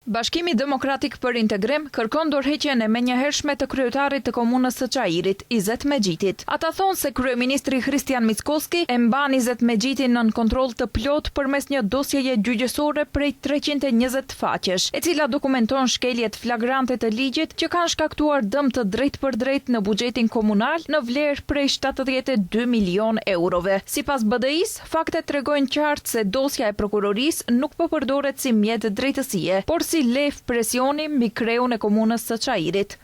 Bashkimi Demokratik për Integrim kërkon dorëheqjen e menjëhershme të kryetarit të komunës së Çajirit, Izet Mexhitit. Ata thonë se kryeministri Christian Mickoski e mban Izet Mexhitin nën kontroll të plot përmes një dosjeje gjyqësore prej 320 faqesh, e cila dokumenton shkeljet flagrante të ligjit që kanë shkaktuar dëm të drejtpërdrejt në buxhetin komunal në vlerë prej 72 milion eurove. Sipas BDI-s, faktet tregojnë qartë se dosja e prokurorisë nuk po përdoret si mjet drejtësie, por si lef presioni mbi kreun e komunës së Çajirit.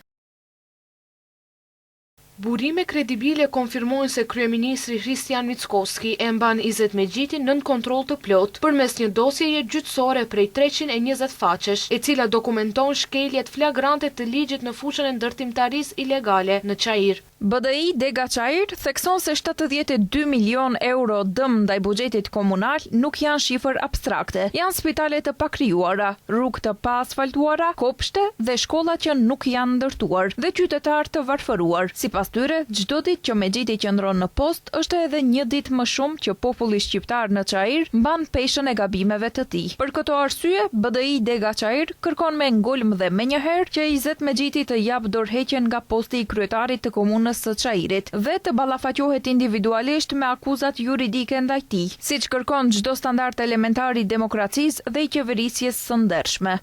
Burime kredibile konfirmojnë se kryeministri Christian Mickoski e mban Izet Mexhitin nën kontroll të plot përmes një dosjeje gjyqësore prej 320 faqesh, e cila dokumenton shkeljet flagrante të ligjit në fushën e ndërtimtarisë ilegale në Çajir. BDI Dega Çajir thekson se 72 milion euro dëm ndaj buxhetit komunal nuk janë shifër abstrakte. Janë spitale të pakrijuara, rrugë të paasfaltuara, kopshte dhe shkolla që nuk janë ndërtuar dhe qytetar të varfëruar. Sipas tyre, çdo ditë që Mexhiti qëndron në post është edhe një ditë më shumë që populli shqiptar në Çajir mban peshën e gabimeve të tij. Për këto arsye, BDI Dega Çajir kërkon me ngulm dhe menjëherë që Izet Mexhiti të jap dorëheqjen nga posti i kryetarit të komunës së Çajirit dhe të ballafaqohet individualisht me akuzat juridike ndaj tij, siç kërkon çdo standard elementar i demokracisë dhe i qeverisjes së ndershme.